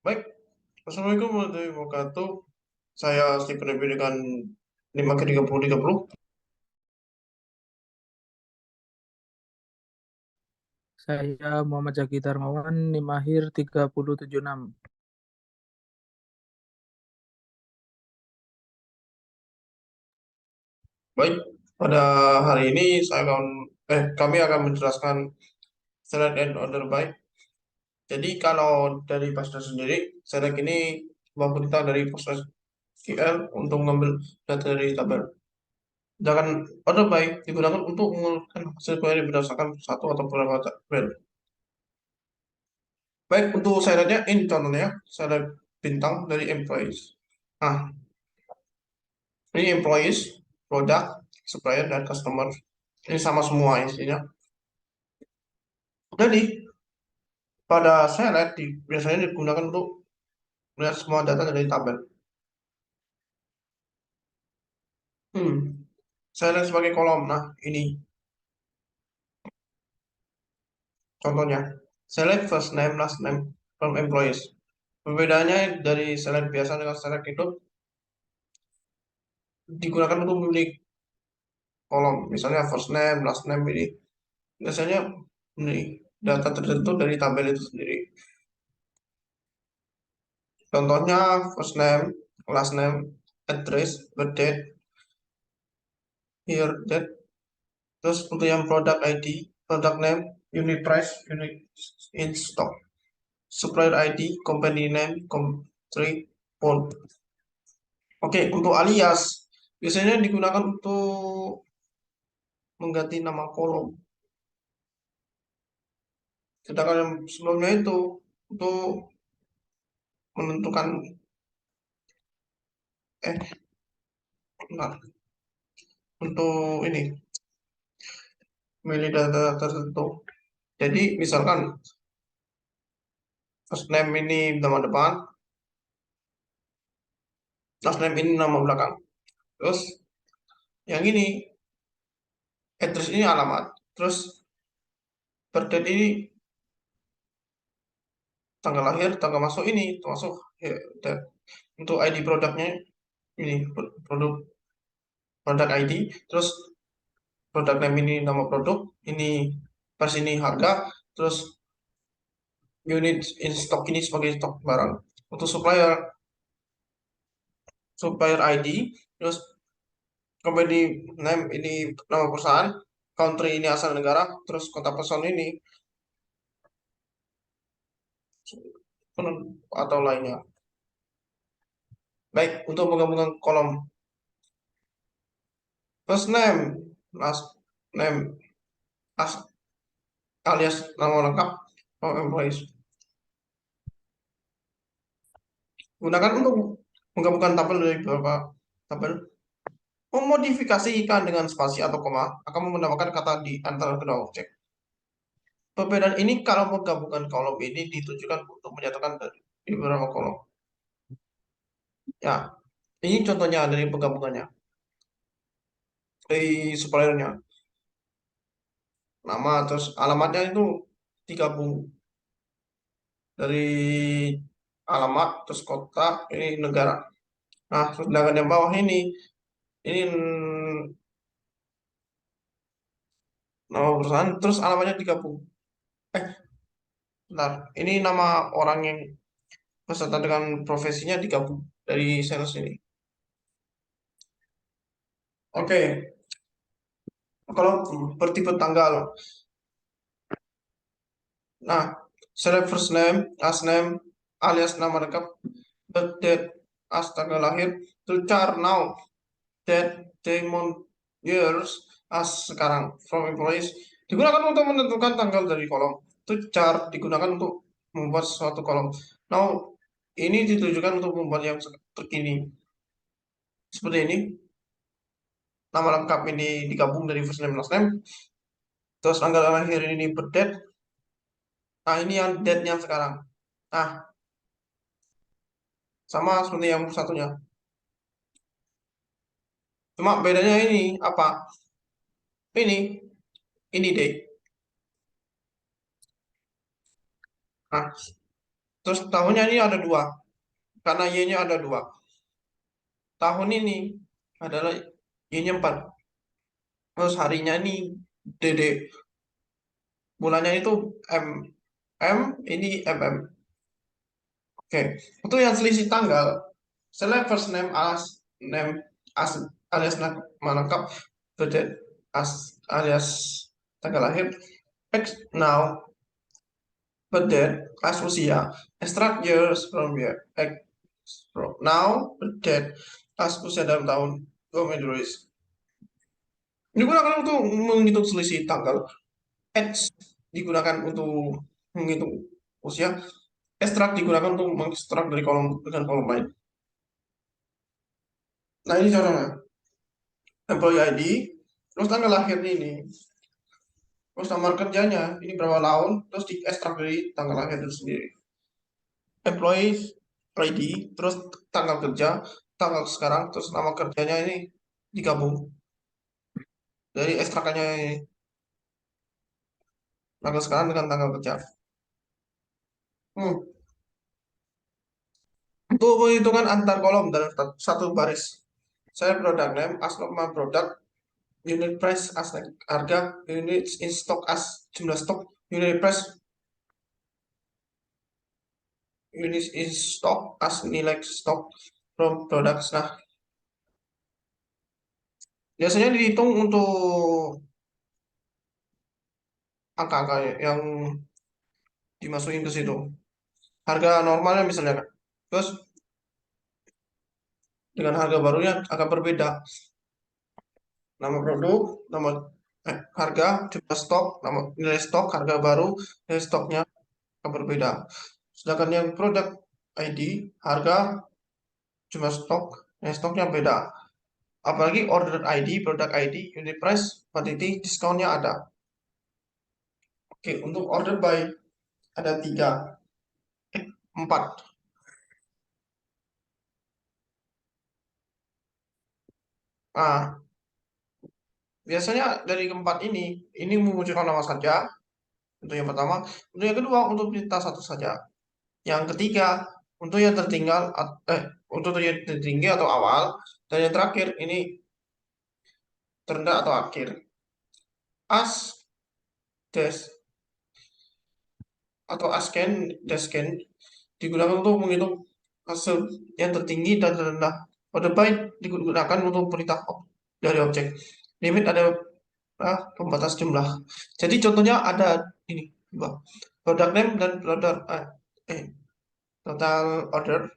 Baik, Assalamualaikum warahmatullahi wabarakatuh. Saya Stephen Ebi dengan 5 ke 30. Saya Muhammad Zaki Darmawan, NIM akhir 3076. Baik, pada hari ini kami akan menjelaskan select and order by. Jadi kalau dari Pastor sendiri, select ini sebuah perintah dari PostgreSQL untuk mengambil data dari tabel. Sedangkan order by digunakan untuk mengumpulkan hasil query berdasarkan satu atau beberapa tabel. Baik, untuk selectnya ini contohnya select bintang dari employees. Nah, ini employees, product, supplier, dan customer. Ini sama semua isinya. Jadi, pada select biasanya digunakan untuk melihat semua data dari tabel. Select sebagai kolom. Nah, ini contohnya. Select first name, last name from employees. Perbedaannya dari select biasa dengan select itu digunakan untuk memilih kolom. Misalnya first name, last name ini biasanya memilih data tertentu dari tabel itu sendiri. Contohnya first name, last name, address, birth date, year date. Terus untuk yang product ID, product name, unit price, unit in stock, supplier ID, company name, country, code. Oke, untuk alias biasanya digunakan untuk mengganti nama kolom. Sedangkan yang sebelumnya itu untuk menentukan eh benar, untuk ini memilih data tertentu. Jadi misalkan first name ini nama depan, last name ini nama belakang. Terus yang ini address ini alamat. Terus birth date ini tanggal lahir, tanggal masuk ini termasuk ya, untuk ID produknya ini produk ID. Terus produk name ini nama produk, ini pas ini harga, terus unit in stock ini sebagai stok barang. Untuk supplier ID, terus company name ini nama perusahaan, country ini asal negara, terus kota pesan ini atau lainnya. Baik, untuk menggabungkan kolom first name, last name, alias nama lengkap employees. Gunakan untuk menggabungkan tabel dari beberapa tabel. Memodifikasi ikan dengan spasi atau koma akan menambahkan kata di antara kedua objek. Perbedaan ini kalau menggabungkan kolom ini ditujukan untuk menyatukan dari beberapa kolom. Ya, ini contohnya dari penggabungannya. Dari suppliernya. Nama terus alamatnya itu digabung dari alamat terus kota ini negara. Nah, sedangkan yang bawah ini nama perusahaan terus alamatnya digabung. Eh, bentar. Ini nama orang yang beserta dengan profesinya digabung dari sales ini. Oke, kalau bertipe tanggal. Nah, select first name, last name, alias nama lengkap, birth date, as tanggal lahir, to char now, date, day, month, years, as sekarang, from employees, digunakan untuk menentukan tanggal dari kolom. To char digunakan untuk membuat suatu kolom. Now, ini ditujukan untuk membuat yang terkini. Seperti ini. Nama lengkap ini digabung dari first name, last name. Terus tanggal lahir ini birth date. Nah, ini yang date-nya sekarang. Nah, sama seperti yang satunya. Cuma bedanya ini apa? Ini date. Nah, Terus tahunnya ini ada dua, karena Y-nya ada dua. Tahun ini adalah Y-nya 4. Terus harinya ini DD. Bulannya itu M. M ini MM. Oke, untuk yang selisih tanggal, select first name as alias nama lengkap, birthday alias tanggal lahir, X now, birthday as usia, extract years from year, X from now, birthday as usia dalam tahun, Gomeduris. Digunakan untuk menghitung selisih tanggal, X digunakan untuk menghitung usia, extract digunakan untuk mengekstrak dari kolom dengan kolom lain. Nah ini contohnya, employee ID, terus tanggal lahir ini, terus nomor kerjanya, ini berapa tahun, terus diekstrak dari tanggal lahir itu sendiri. Employee ID, terus tanggal kerja, tanggal sekarang, terus nama kerjanya ini digabung. Dari ekstrakannya ini, tanggal sekarang dengan tanggal kerja. Untuk perhitungan antar kolom dalam satu baris. Saya product name, as nama produk, unit price as harga, unit in stock as jumlah stok, unit price unit in stock as nilai stok from products. Nah, biasanya dihitung untuk angka-angka yang dimasukin ke situ. Harga normalnya misalnya kan. Terus dengan harga barunya agak berbeda. Nama produk, nama harga, jumlah stok, nama nilai stok, harga baru, nilai stoknya akan berbeda. Sedangkan yang produk ID, harga, jumlah stok, nilai stoknya beda. Apalagi order ID, produk ID, unit price, quantity, diskonnya ada. Oke, untuk order by ada 3, 4. Nah, biasanya dari keempat ini memunculkan nama saja. Untuk yang pertama, untuk yang kedua, untuk perintah satu saja. Yang ketiga, untuk yang tertinggal, untuk yang tertinggi atau awal. Dan yang terakhir, ini terendah atau akhir. As, des, atau asken, desken, digunakan untuk menghitung hasil yang tertinggi dan terendah. Order by digunakan untuk perintah dari objek. Limit ada pembatas jumlah. Jadi contohnya ada ini, product name dan product total order.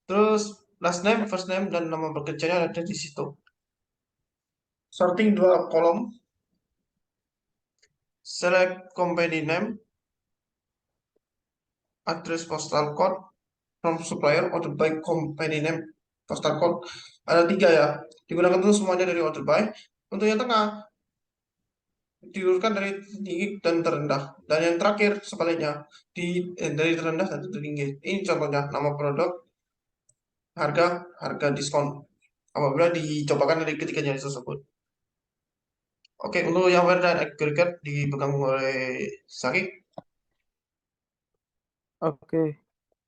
Terus last name, first name dan nama bekerjanya ada di situ. Sorting dua kolom. Select company name, address postal code from supplier, order by company name, postal code. Ada 3 ya. Digunakan itu semuanya dari order by. Untuk yang tengah diurutkan dari tinggi dan terendah. Dan yang terakhir sebaliknya dari terendah dan tertinggi. Ini contohnya nama produk, harga, harga diskon. Apabila dicobakan dari ketiganya tersebut. Oke, untuk yang where dan aggregate dipegang oleh Saki. Oke,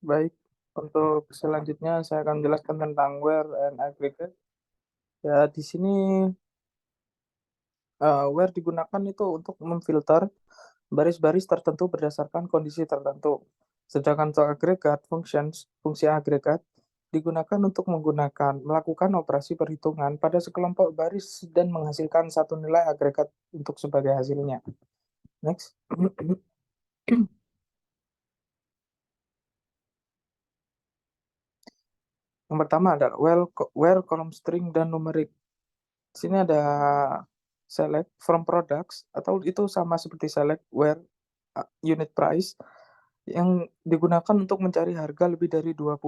baik. Untuk selanjutnya saya akan jelaskan tentang where and aggregate. Ya, di sini where digunakan itu untuk memfilter baris-baris tertentu berdasarkan kondisi tertentu. Sedangkan untuk agregat fungsi agregat digunakan untuk melakukan operasi perhitungan pada sekelompok baris dan menghasilkan satu nilai agregat untuk sebagai hasilnya. Next. Yang pertama adalah where column string dan numeric. Di sini ada select from products atau itu sama seperti select where unit price yang digunakan untuk mencari harga lebih dari 20.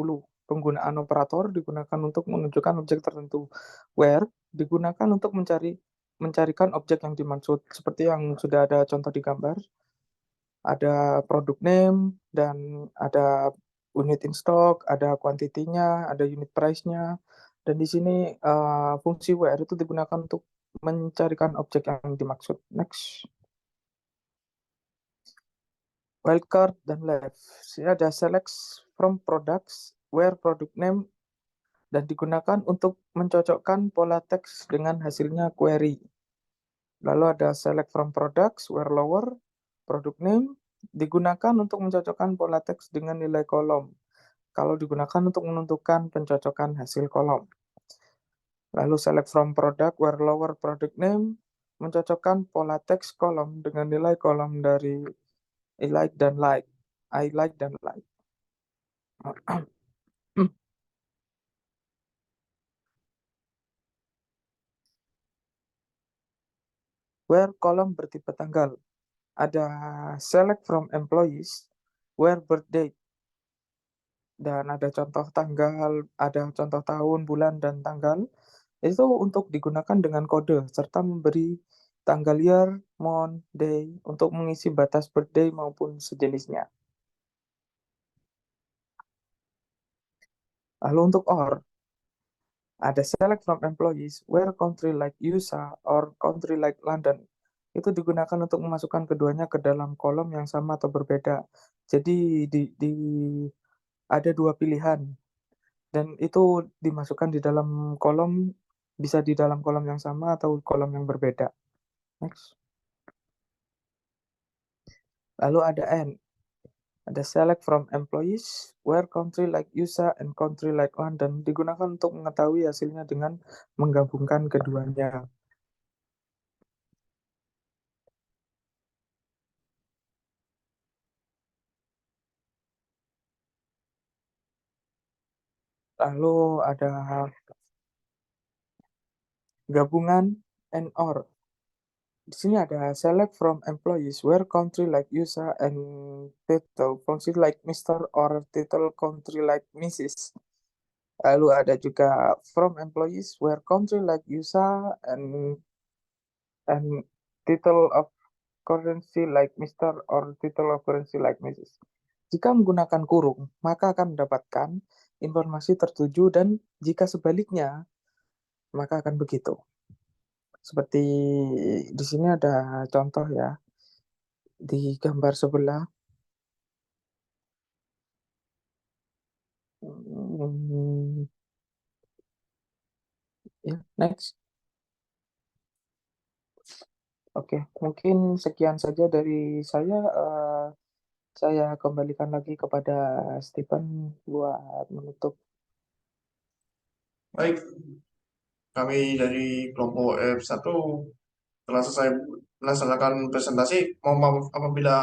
Penggunaan operator digunakan untuk menunjukkan objek tertentu. Where digunakan untuk mencarikan objek yang dimaksud seperti yang sudah ada contoh di gambar. Ada produk name dan ada unit in stock, ada kuantitinya, ada unit price-nya. Dan di sini fungsi where itu digunakan untuk mencarikan objek yang dimaksud. Next. wildcard dan left. Sini ada select from products where product name dan digunakan untuk mencocokkan pola teks dengan hasilnya query. Lalu ada select from products where lower product name digunakan untuk mencocokkan pola teks dengan nilai kolom. Kalau digunakan untuk menentukan pencocokan hasil kolom. Lalu select from product where lower product name mencocokkan pola teks kolom dengan nilai kolom dari I like dan like. I like dan like. Where kolom bertipe tanggal. Ada select from employees where birthday. Dan ada contoh tanggal, ada contoh tahun, bulan, dan tanggal. Itu untuk digunakan dengan kode, serta memberi tanggal year, month, day, untuk mengisi batas birthday maupun sejenisnya. Lalu untuk OR, ada select from employees where country like USA or country like London. Itu digunakan untuk memasukkan keduanya ke dalam kolom yang sama atau berbeda. Jadi ada dua pilihan. Dan itu dimasukkan di dalam kolom, bisa di dalam kolom yang sama atau kolom yang berbeda. Next. Lalu ada N. Ada select from employees where country like USA and country like London digunakan untuk mengetahui hasilnya dengan menggabungkan keduanya. Lalu ada gabungan and or. Di sini ada select from employees where country like USA and title function like Mr. or title country like Mrs. Lalu ada juga from employees where country like USA and title of currency like Mr. or title of currency like Mrs. Jika menggunakan kurung, maka akan mendapatkan informasi tertuju dan jika sebaliknya, maka akan begitu. Seperti di sini ada contoh ya, di gambar sebelah. Ya, next. Oke, mungkin sekian saja dari saya. Saya kembalikan lagi kepada Stephen buat menutup. Baik, kami dari kelompok F1 telah selesai melaksanakan presentasi. Mohon maaf apabila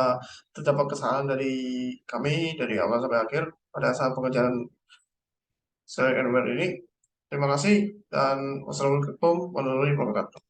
terdapat kesalahan dari kami dari awal sampai akhir pada saat pengerjaan slide ini. Terima kasih dan wassalamualaikum warahmatullahi wabarakatuh.